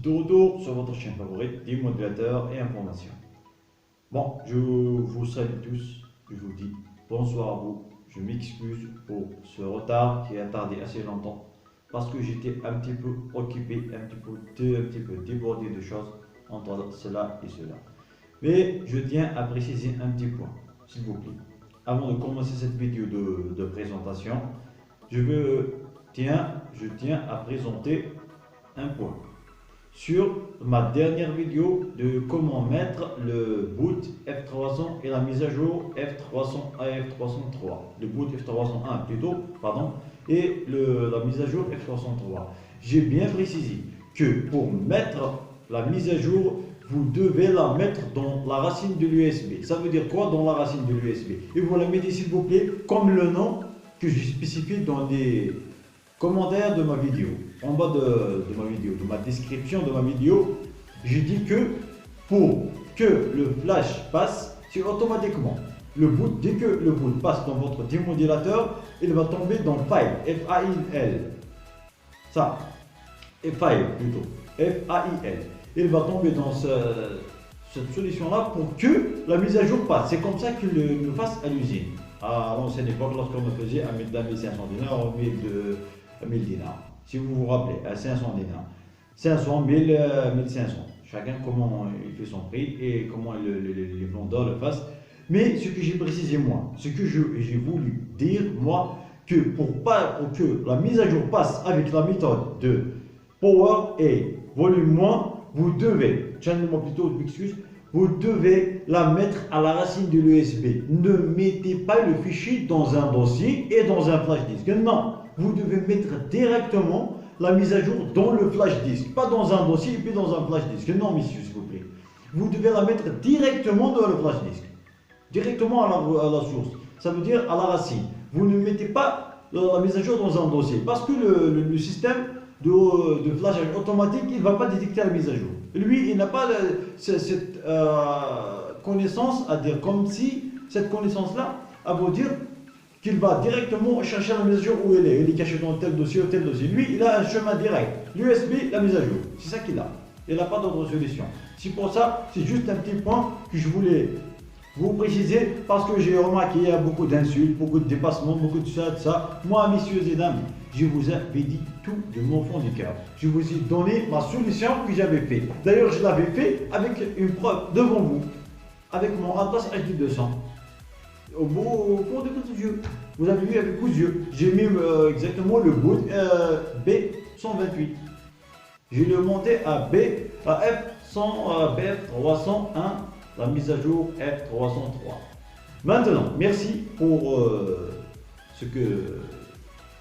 De retour sur votre chaîne favorite, démodélateur et information. Bon, je vous salue tous, je vous dis bonsoir à vous. Je m'excuse pour ce retard qui a tardé assez longtemps parce que j'étais un petit peu occupé, un petit peu débordé de choses entre cela et cela. Mais je tiens à préciser un petit point, s'il vous plaît. Avant de commencer cette vidéo de présentation, je tiens à présenter un point. Sur ma dernière vidéo de comment mettre le boot F300 et la mise à jour F300 à F303, le boot F301 plutôt, pardon, et la mise à jour F303. J'ai bien précisé que pour mettre la mise à jour, vous devez la mettre dans la racine de l'USB. Ça veut dire quoi dans la racine de l'USB? Et vous la mettez s'il vous plaît comme le nom que j'ai spécifié dans les commentaires de ma vidéo. En bas de ma vidéo, de ma description de ma vidéo, j'ai dit que pour que le flash passe, c'est automatiquement le boot. Dès que le boot passe dans votre démodélateur, il va tomber dans File, F-A-I-L. Ça, File plutôt, F-A-I-L. Il va tomber dans cette solution-là pour que la mise à jour passe. C'est comme ça qu'il le fasse à l'usine. À l'ancienne époque, lorsqu'on me faisait à 1500 dinars ou 1000 dinars. Si vous vous rappelez, à 500 dinars. 500, 1000, 1500. Chacun comment il fait son prix et comment les vendeurs le fassent. Mais ce que j'ai précisé moi, ce que j'ai voulu dire moi, que pour que la mise à jour passe avec la méthode de Power et Volume moins, vous devez, changez-moi plutôt, je m'excuse, vous devez la mettre à la racine de l'USB. Ne mettez pas le fichier dans un dossier et dans un flash disk. Non, vous devez mettre directement la mise à jour dans le flash disk. Pas dans un dossier et puis dans un flash disk. Non, messieurs, s'il vous plaît. Vous devez la mettre directement dans le flash disk. Directement à la source. Ça veut dire à la racine. Vous ne mettez pas la mise à jour dans un dossier. Parce que le système de flashage automatique, il ne va pas détecter la mise à jour. Lui, il n'a pas cette connaissance à dire, comme si cette connaissance-là, à vous dire qu'il va directement chercher la mise à jour où elle est. Elle est cachée dans tel dossier ou tel dossier. Lui, il a un chemin direct. L'USB, la mise à jour. C'est ça qu'il a. Il n'a pas d'autre solution. C'est pour ça, c'est juste un petit point que je voulais vous préciser parce que j'ai remarqué qu'il y a beaucoup d'insultes, beaucoup de dépassements, beaucoup de ça, de ça. Moi, messieurs et dames, je vous avais dit tout de mon fond du cœur. Je vous ai donné ma solution que j'avais fait. D'ailleurs, je l'avais fait avec une preuve devant vous, avec mon Atlas HD200. Au fond de vos yeux. Vous avez vu avec vos yeux. J'ai mis exactement le boot B128. Je l'ai monté à BF301, la mise à jour F303. Maintenant, merci pour ce que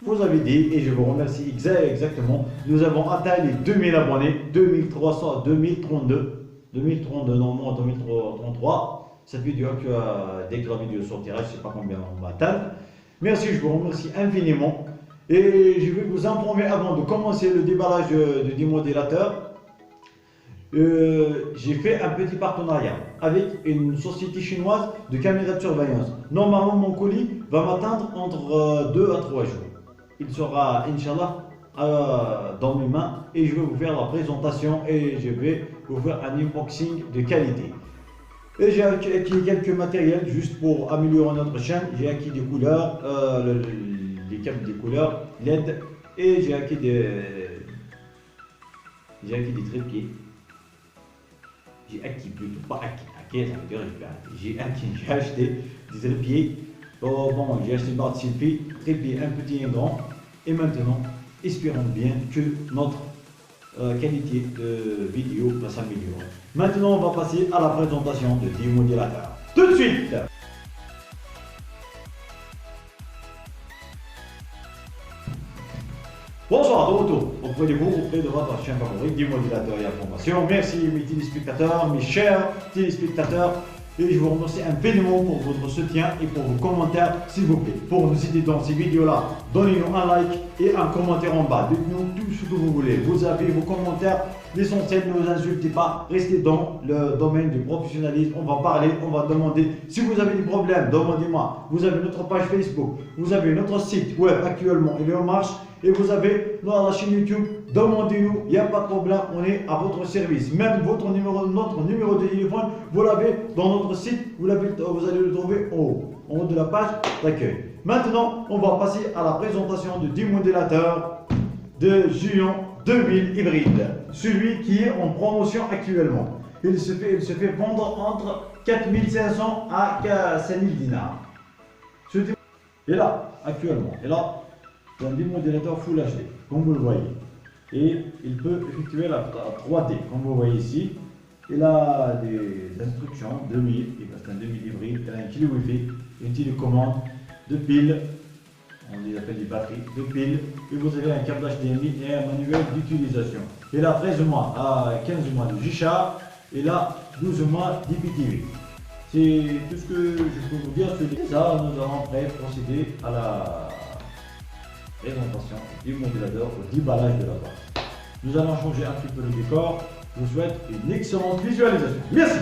vous avez dit et je vous remercie exactement. Nous avons atteint les 2000 abonnés, 2300, 2032 normalement 2033. Cette vidéo, dès que la vidéo sortira, je ne sais pas combien on va atteindre. Merci, je vous remercie infiniment. Et je vais vous informer avant de commencer le déballage du démodélateur. J'ai fait un petit partenariat avec une société chinoise de caméras de surveillance. Normalement, mon colis va m'atteindre entre 2 à 3 jours. Il sera, Inch'Allah, dans mes mains et je vais vous faire la présentation et je vais vous faire un unboxing de qualité. Et j'ai acquis quelques matériels juste pour améliorer notre chaîne. J'ai acquis des couleurs, les câbles des couleurs LED et j'ai acquis des trépieds. J'ai acquis plutôt, pas acquis, ça veut dire j'ai acheté des trépieds. Bon, j'ai acheté une barre de selfie, trépied un petit et un grand. Et maintenant, espérons bien que notre qualité de vidéo va s'améliorer. Maintenant, on va passer à la présentation de démodélateur. Tout de suite! Bonsoir, de retour auprès de vous, auprès de votre chaîne favorite, démodélateur et information. Merci mes téléspectateurs, mes chers téléspectateurs. Et je vous remercie infiniment pour votre soutien et pour vos commentaires, s'il vous plaît. Pour nous aider dans ces vidéos-là, donnez-nous un like et un commentaire en bas. Dites-nous tout ce que vous voulez. Vous avez vos commentaires. L'essentiel, ne vous insultez pas. Restez dans le domaine du professionnalisme. On va parler, on va demander. Si vous avez des problèmes, demandez-moi. Vous avez notre page Facebook. Vous avez notre site web actuellement. Il est en marche. et vous avez la chaîne YouTube, demandez-nous, il n'y a pas de problème, on est à votre service. Même notre numéro de téléphone, vous l'avez dans notre site, vous allez le trouver en haut de la page d'accueil. Maintenant, on va passer à la présentation du modélateur de Julian 2000 hybride, celui qui est en promotion actuellement. Il se fait vendre entre 4500 à 5000 dinars. Et là, actuellement, c'est un démodélateur Full HD, comme vous le voyez. Et il peut effectuer la 3D, comme vous voyez ici. Il a des instructions 2000, c'est un 2000 hybride, il a un clé Wi-Fi, une télécommande, de piles, on les appelle des batteries, de piles, et vous avez un câble HDMI et un manuel d'utilisation. Il a 13 mois à 15 mois de G-Shark, et là 12 mois d'IPTV. C'est tout ce que je peux vous dire sur ça. Nous allons procéder à la présentation du modélateur, au déballage de la base. Nous allons changer un petit peu le décor. Je vous souhaite une excellente visualisation. Merci.